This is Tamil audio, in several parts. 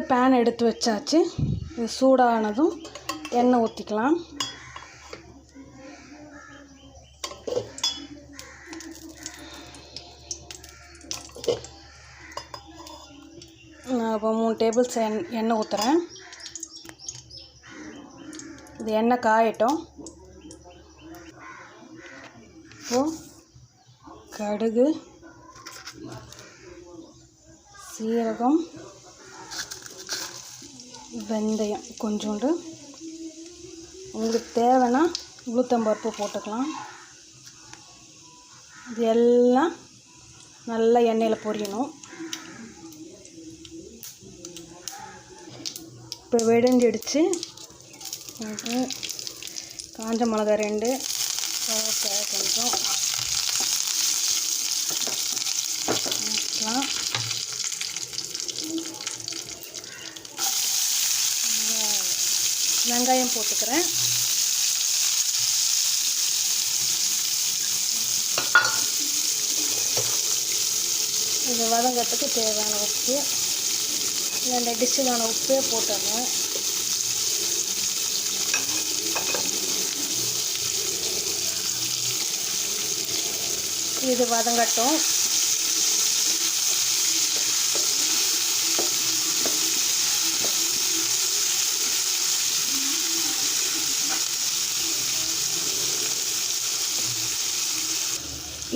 பேன் எடுத்து வச்சாச்சு. இது சூடானதும் எண்ணெய் ஊற்றிக்கலாம். நான் இப்போ 3 டேபிள் எண்ணெய் ஊற்றுறேன். இது எண்ணெய் காயட்டும். இப்போது கடுகு, சீரகம், வெந்தயம் கொஞ்சோண்டு, உங்களுக்கு தேவைன்னா உளுத்தம்பருப்பு போட்டுக்கலாம். இது எல்லாம் நல்லா எண்ணெயில் பொரியணும். இப்போ வெடிஞ்சிடுச்சு. காஞ்ச மிளகா 2, கொஞ்சம் ஊற்றலாம். வெங்காயம் போட்டுக்கிறேன். இது வதங்கிறதுக்கு தேவையான உப்பு, இந்த டிஷ்ஷுக்கான உப்பே போட்டுருங்க. இது வதங்கட்டும்.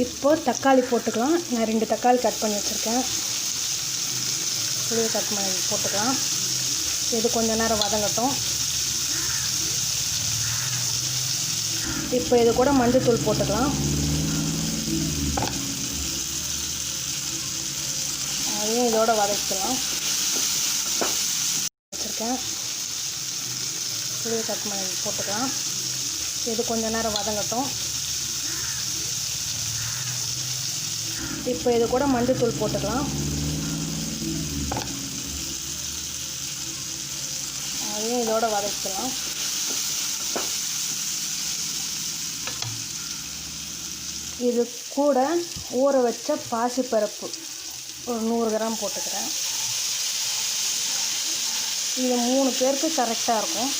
இப்போ தக்காளி போட்டுக்கலாம். நான் 2 தக்காளி கட் பண்ணி வச்சுருக்கேன். புளியை கட் பண்ணி போட்டுக்கலாம். இது கொஞ்ச நேரம் வதங்கட்டும். இப்போ இது கூட மஞ்சள்தூள் போட்டுக்கலாம். அதையும் இதோட வதக்கலாம். வச்சுருக்கேன். புளியை கட் பண்ணி போட்டுக்கலாம். இது கொஞ்ச நேரம் வதங்கட்டும். இப்போ இது கூட மஞ்சள்தூள் போட்டுக்கலாம். அதையும் இதோட வதக்கலாம். இது கூட ஊற வச்ச பாசிப்பருப்பு ஒரு 100 கிராம் போட்டுக்கிறேன். இது 3 பேருக்கு கரெக்டாக இருக்கும்.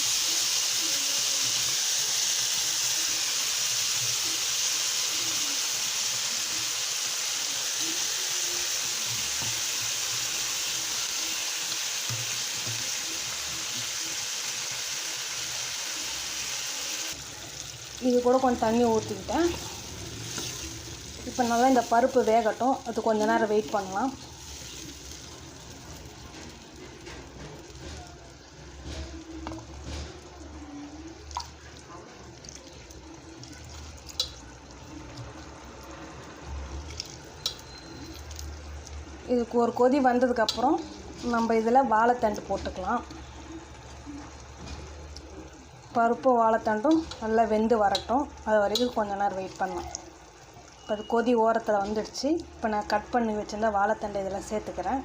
இது கூட கொஞ்சம் தண்ணி ஊற்றிக்கிட்டேன். இப்போ நல்லா இந்த பருப்பு வேகட்டும். அது கொஞ்ச நேரம் வெயிட் பண்ணலாம். இதுக்கு ஒரு கொதி வந்ததுக்கப்புறம் நம்ம இதில் வாழைத்தண்டு போட்டுக்கலாம். பருப்பு வாழைத்தண்டும் நல்லா வெந்து வரட்டும். அது வரைக்கும் கொஞ்ச நேரம் வெயிட் பண்ணலாம். இப்போ அது கொதி ஓரத்தில் வந்துடுச்சு. இப்போ நான் கட் பண்ணி வச்சுருந்தா வாழைத்தண்டை இதில் சேர்த்துக்கிறேன்.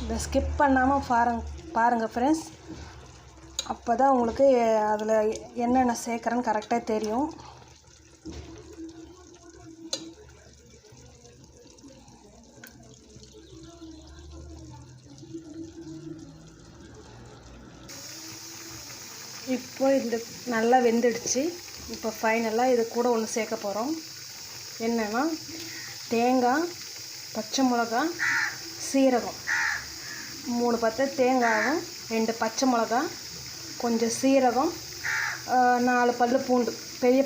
இதை ஸ்கிப் பண்ணாமல் பாருங்கள் ஃப்ரெண்ட்ஸ். அப்போ தான் உங்களுக்கு அதில் என்னென்ன சேர்க்குறேன்னு கரெக்டாக தெரியும். இப்போ இந்த நல்லா வெந்துடுச்சு. இப்போ ஃபைனலாக இது கூட ஒன்று சேர்க்க போகிறோம். என்னென்னா தேங்காய், பச்சை மிளகா, சீரகம், 3 பத்தை தேங்காயும் 2 பச்சை மிளகா, கொஞ்சம் சீரகம், 4 பல்லு பூண்டு. பெரிய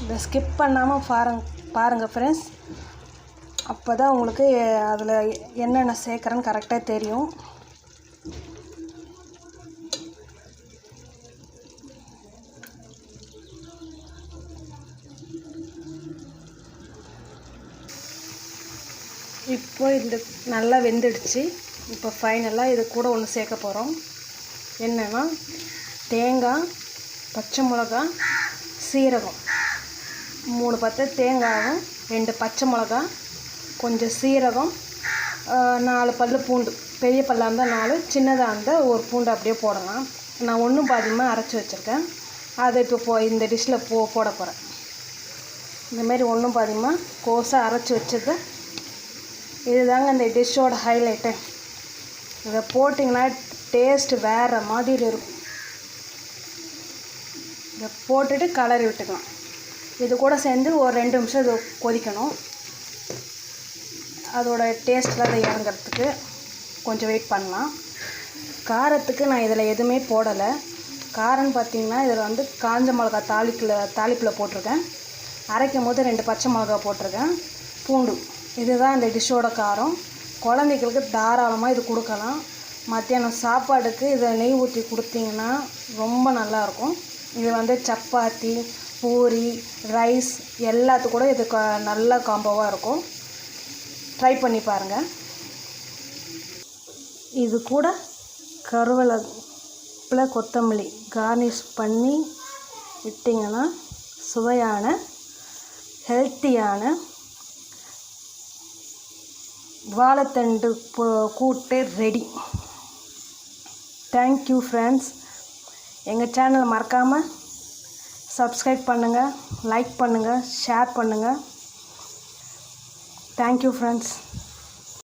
இதை ஸ்கிப் பண்ணாமல் பாருங்கள் ஃப்ரெண்ட்ஸ். அப்போ தான் உங்களுக்கு அதில் என்னென்ன சேர்க்குறேன்னு கரெக்டாக தெரியும். இப்போ இந்த நல்லா வெந்துடுச்சு. இப்போ ஃபைனலாக இது கூட ஒன்று சேர்க்க போகிறோம். என்னென்னா தேங்காய், பச்சை மிளகா, சீரகம், 3 பத்தை தேங்காயும் 2 பச்சை மிளகா, கொஞ்சம் சீரகம், 4 பல்லு பூண்டு. பெரிய பல்லாக இருந்தால் 4, சின்னதாக இருந்தால் ஒரு பூண்டு அப்படியே போடலாம். நான் ஒன்றும் பாதியமாக அரைச்சி வச்சுருக்கேன். அதை இப்போ இந்த டிஷ்ஷில் போட போகிறேன். இந்தமாரி ஒன்றும் பாதியமாக கோஸாக அரைச்சி வச்சது. இதுதாங்க இந்த டிஷ்ஷோட ஹைலைட்டு. இதை போட்டிங்கன்னா டேஸ்ட் வேறு மாதிரி இருக்கும். இதை போட்டுட்டு கலரி விட்டுக்கலாம். இது கூட சேர்ந்து ஒரு 2 நிமிஷம் இது கொதிக்கணும். அதோட டேஸ்ட்டில் அதை இறங்கிறதுக்கு கொஞ்சம் வெயிட் பண்ணலாம். காரத்துக்கு நான் இதில் எதுவுமே போடலை. காரம்னு பார்த்திங்கன்னா இதில் வந்து காஞ்ச மிளகா தாளிப்பில் போட்டிருக்கேன். அரைக்கும் போது 2 பச்சை மிளகா போட்டிருக்கேன், பூண்டு. இதுதான் இந்த டிஷ்ஷோட காரம். குழந்தைகளுக்கு தாராளமாக இது கொடுக்கலாம். மத்தியானம் சாப்பாடுக்கு இதை நெய் ஊற்றி கொடுத்தீங்கன்னா ரொம்ப நல்லாயிருக்கும். இது வந்து சப்பாத்தி, பூரி, ரைஸ் எல்லாத்துக்கும் கூட இது நல்ல காம்போவாக இருக்கும். ட்ரை பண்ணி பாருங்கள். இது கூட கருவேப்பிலை, கொத்தமல்லி கார்னிஷ் பண்ணி விட்டிங்கன்னா சுவையான ஹெல்த்தியான வாழைத்தண்டு கூட்டு ரெடி. Thank you friends. எங்கள் சேனலை மறக்காமல் சப்ஸ்கிரைப் பண்ணுங்கள், லைக் பண்ணுங்கள், ஷேர் பண்ணுங்கள். Thank you friends.